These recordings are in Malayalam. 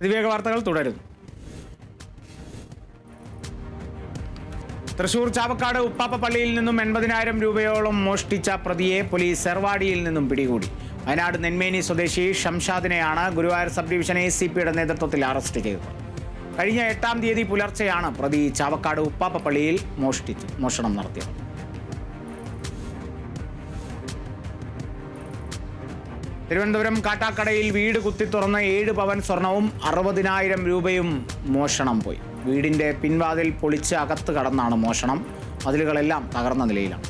അതിവേഗ വാർത്തകൾ തുടരുന്നു. തൃശൂർ ചാവക്കാട് ഉപ്പാപ്പ പള്ളിയിൽ നിന്നും 80,000 രൂപയോളം മോഷ്ടിച്ച പ്രതിയെ പോലീസ് സെർവാടിയിൽ നിന്നും പിടികൂടി. വയനാട് നെന്മേനി സ്വദേശി ഷംഷാദിനെയാണ് ഗുരുവായൂർ സബ് ഡിവിഷൻ ACPയുടെ നേതൃത്വത്തിൽ അറസ്റ്റ് ചെയ്തത്. കഴിഞ്ഞ 8-ാം തീയതി പുലർച്ചെയാണ് പ്രതി ചാവക്കാട് ഉപ്പാപ്പ പള്ളിയിൽ മോഷണം നടത്തിയത്. തിരുവനന്തപുരം കാട്ടാക്കടയിൽ വീട് കുത്തിത്തുറന്ന് 7 പവൻ സ്വർണവും 60,000 രൂപയും മോഷണം പോയി. വീടിന്റെ പിൻവാതിൽ പൊളിച്ച് അകത്ത് കടന്നാണ് മോഷണം. മതിലുകളെല്ലാം തകർന്ന നിലയിലാണ്.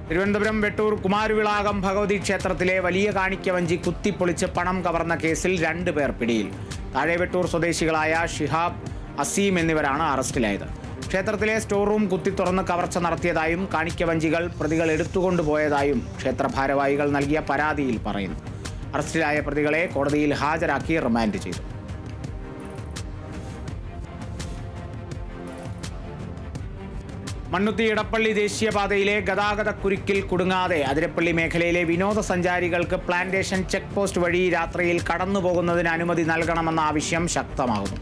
തിരുവനന്തപുരം വെട്ടൂർ കുമാരവിളാകം ഭഗവതി ക്ഷേത്രത്തിലെ വലിയ കാണിക്ക വഞ്ചി കുത്തിപ്പൊളിച്ച് പണം കവർന്ന കേസിൽ 2 പേർ പിടിയിൽ. താഴെ വെട്ടൂർ സ്വദേശികളായ ഷിഹാബ്, അസീം എന്നിവരാണ് അറസ്റ്റിലായത്. ക്ഷേത്രത്തിലെ സ്റ്റോർ റൂം കുത്തിത്തുറന്ന് കവർച്ച നടത്തിയതായും കാണിക്ക വഞ്ചികൾ പ്രതികൾ എടുത്തുകൊണ്ടുപോയതായും ക്ഷേത്ര ഭാരവാഹികൾ നൽകിയ പരാതിയിൽ പറയുന്നു. അറസ്റ്റിലായ പ്രതികളെ കോടതിയിൽ ഹാജരാക്കി റിമാൻഡ് ചെയ്തു. മണ്ണുത്തി ഇടപ്പള്ളി ദേശീയപാതയിലെ ഗതാഗതക്കുരുക്കിൽ കുടുങ്ങാതെ അതിരപ്പള്ളി മേഖലയിലെ വിനോദസഞ്ചാരികൾക്ക് പ്ലാന്റേഷൻ ചെക്ക് പോസ്റ്റ് വഴി രാത്രിയിൽ കടന്നുപോകുന്നതിന് അനുമതി നൽകണമെന്ന ആവശ്യം ശക്തമാകുന്നു.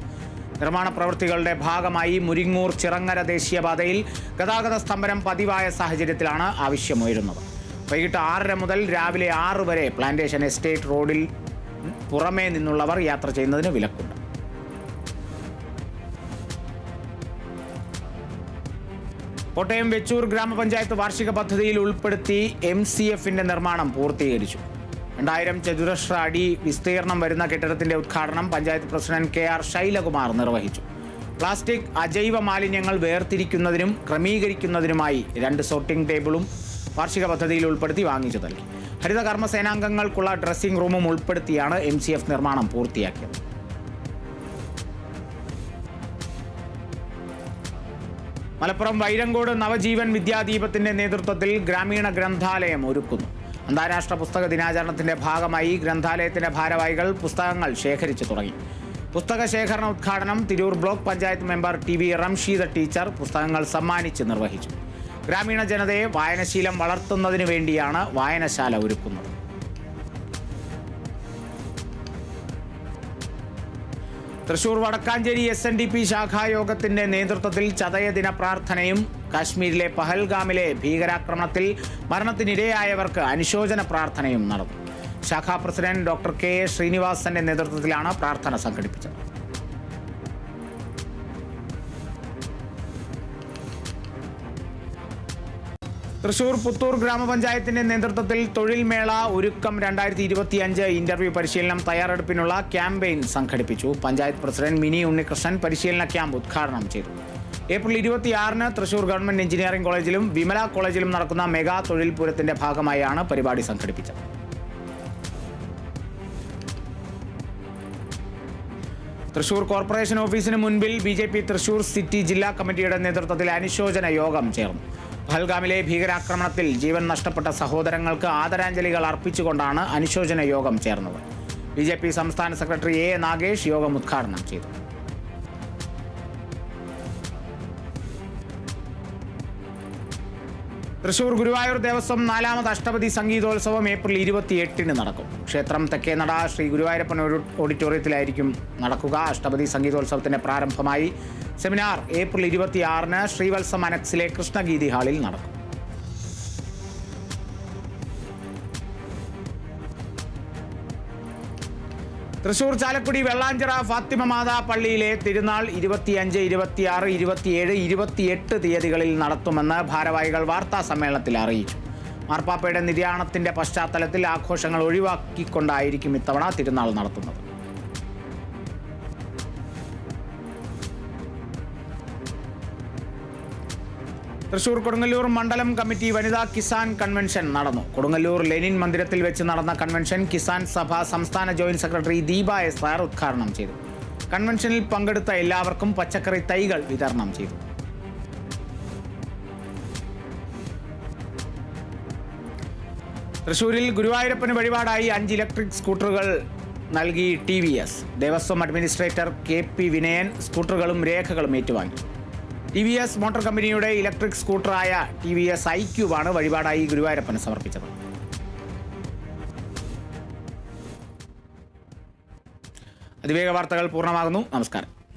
നിർമ്മാണ പ്രവൃത്തികളുടെ ഭാഗമായി മുരിങ്ങൂർ ചിറങ്ങര ദേശീയപാതയിൽ ഗതാഗത സ്തംഭനം പതിവായ സാഹചര്യത്തിലാണ് ആവശ്യമുയരുന്നത്. വൈകിട്ട് 6:30 മുതൽ രാവിലെ 6 വരെ പ്ലാന്റേഷൻ എസ്റ്റേറ്റ് റോഡിൽ പുറമേ നിന്നുള്ളവർ യാത്ര ചെയ്യുന്നതിന് വിലക്കുണ്ട്. കോട്ടയം വെച്ചൂർ ഗ്രാമപഞ്ചായത്ത് വാർഷിക പദ്ധതിയിൽ ഉൾപ്പെടുത്തി MCFന്റെ നിർമ്മാണം പൂർത്തീകരിച്ചു. 2000 ചതുരശ്ര അടി വിസ്തീർണം വരുന്ന കെട്ടിടത്തിന്റെ ഉദ്ഘാടനം പഞ്ചായത്ത് പ്രസിഡന്റ് KR ശൈലകുമാർ നിർവഹിച്ചു. പ്ലാസ്റ്റിക്, അജൈവ മാലിന്യങ്ങൾ വേർതിരിക്കുന്നതിനും ക്രമീകരിക്കുന്നതിനുമായി 2 സോർട്ടിംഗ് ടേബിളും വാർഷിക പദ്ധതിയിൽ ഉൾപ്പെടുത്തി വാങ്ങിച്ചു നൽകി. ഹരിത കർമ്മ സേനാംഗങ്ങൾക്കുള്ള ഡ്രസ്സിംഗ് റൂമും ഉൾപ്പെടുത്തിയാണ് MCF നിർമ്മാണം പൂർത്തിയാക്കിയത്. മലപ്പുറം വൈരങ്കോട് നവജീവൻ വിദ്യാദീപത്തിന്റെ നേതൃത്വത്തിൽ ഗ്രാമീണ ഗ്രന്ഥാലയം ഒരുക്കുന്നു. അന്താരാഷ്ട്ര പുസ്തക ദിനാചരണത്തിന്റെ ഭാഗമായി ഗ്രന്ഥാലയത്തിന്റെ ഭാരവാഹികൾ പുസ്തകങ്ങൾ ശേഖരിച്ചു തുടങ്ങി. പുസ്തക ശേഖരണ ഉദ്ഘാടനം Tirur block panchayat member TV Ramsheeda teacher പുസ്തകങ്ങൾ സമ്മാനിച്ച് നിർവഹിച്ചു. ഗ്രാമീണ ജനതയെ വായനശീലം വളർത്തുന്നതിനു വേണ്ടിയാണ് വായനശാല ഒരുക്കുന്നത്. തൃശൂർ വടക്കാഞ്ചേരി SNDP ശാഖായോഗത്തിന്റെ നേതൃത്വത്തിൽ ചതയദിന പ്രാർത്ഥനയും കാശ്മീരിലെ പഹൽഗാമിലെ ഭീകരാക്രമണത്തിൽ മരണത്തിനിരയായവർക്ക് അനുശോചന പ്രാർത്ഥനയും നടന്നു. ശാഖാ പ്രസിഡന്റ് ഡോക്ടർ KA ശ്രീനിവാസന്റെ നേതൃത്വത്തിലാണ് പ്രാർത്ഥന സംഘടിപ്പിച്ചത്. തൃശൂർ പുത്തൂർ ഗ്രാമപഞ്ചായത്തിന്റെ നേതൃത്വത്തിൽ തൊഴിൽ മേള ഒരുക്കം 2025 ഇന്റർവ്യൂ പരിശീലനം തയ്യാറെടുപ്പിനുള്ള ക്യാമ്പയിൻ സംഘടിപ്പിച്ചു. പഞ്ചായത്ത് പ്രസിഡന്റ് മിനി ഉണ്ണികൃഷ്ണൻ പരിശീലന ക്യാമ്പ് ഉദ്ഘാടനം ചെയ്തു. ഏപ്രിൽ 26-ന് തൃശൂർ ഗവൺമെന്റ് എഞ്ചിനീയറിംഗ് കോളേജിലും വിമല കോളേജിലും നടക്കുന്ന മെഗാ തൊഴിൽ പൂരത്തിന്റെ ഭാഗമായാണ് പരിപാടി സംഘടിപ്പിച്ചത്. തൃശൂർ കോർപ്പറേഷൻ ഓഫീസിന് മുൻപിൽ BJP തൃശൂർ സിറ്റി ജില്ലാ കമ്മിറ്റിയുടെ നേതൃത്വത്തിൽ അനുശോചന യോഗം ചേർന്നു. പഹൽഗാമിലെ ഭീകരാക്രമണത്തിൽ ജീവൻ നഷ്ടപ്പെട്ട സഹോദരങ്ങൾക്ക് ആദരാഞ്ജലികൾ അർപ്പിച്ചുകൊണ്ടാണ് അനുശോചന യോഗം ചേർന്നത്. BJP സംസ്ഥാന സെക്രട്ടറി A നാഗേഷ് യോഗം ഉദ്ഘാടനം ചെയ്തു. തൃശൂർ ഗുരുവായൂർ ദേവസ്വം 4ാമത് അഷ്ടപതി സംഗീതോത്സവം ഏപ്രിൽ 28-ന് നടക്കും. ക്ഷേത്രം തെക്കേനട ശ്രീ ഗുരുവായൂരപ്പൻ ഓഡിറ്റോറിയത്തിലായിരിക്കും നടക്കുക. അഷ്ടപതി സംഗീതോത്സവത്തിന്റെ പ്രാരംഭമായി സെമിനാർ ഏപ്രിൽ 26-ന് ശ്രീവത്സം അനക്സിലെ കൃഷ്ണഗീതി ഹാളിൽ നടക്കും. തൃശൂർ ചാലക്കുടി വെള്ളാഞ്ചിറ ഫാത്തിമ മാതാ പള്ളിയിലെ തിരുനാൾ 25, 26, 27, 28 തീയതികളിൽ നടത്തുമെന്ന് ഭാരവാഹികൾ വാർത്താ സമ്മേളനത്തിൽ അറിയിച്ചു. മാർപ്പാപ്പയുടെ നിര്യാണത്തിന്റെ പശ്ചാത്തലത്തിൽ ആഘോഷങ്ങൾ ഒഴിവാക്കിക്കൊണ്ടായിരിക്കും ഇത്തവണ തിരുനാൾ നടത്തുന്നത്. തൃശൂർ കൊടുങ്ങല്ലൂർ മണ്ഡലം കമ്മിറ്റി വനിതാ കിസാൻ കൺവെൻഷൻ നടന്നു. കൊടുങ്ങല്ലൂർ ലെനിൻ മന്ദിരത്തിൽ വെച്ച് നടന്ന കൺവെൻഷൻ കിസാൻ സഭ സംസ്ഥാന ജോയിന്റ് സെക്രട്ടറി ദീപ SR ഉദ്ഘാടനം ചെയ്തു. കൺവെൻഷനിൽ പങ്കെടുത്ത എല്ലാവർക്കും പച്ചക്കറി തൈകൾ വിതരണം ചെയ്തു. തൃശൂരിൽ ഗുരുവായൂരപ്പന് വഴിപാടായി 5 ഇലക്ട്രിക് സ്കൂട്ടറുകൾ നൽകി TVS. Devaswom administrator KP Vinayan സ്കൂട്ടറുകളും രേഖകളും ഏറ്റുവാങ്ങി. TVS മോട്ടോർ കമ്പനിയുടെ ഇലക്ട്രിക് സ്കൂട്ടറായ TVS iQube ആണ് വഴിപാടായി ഗുരുവായൂരപ്പന് സമർപ്പിച്ചത്. അതിവേഗ വാർത്തകൾ പൂർണ്ണമാകുന്നു. നമസ്കാരം.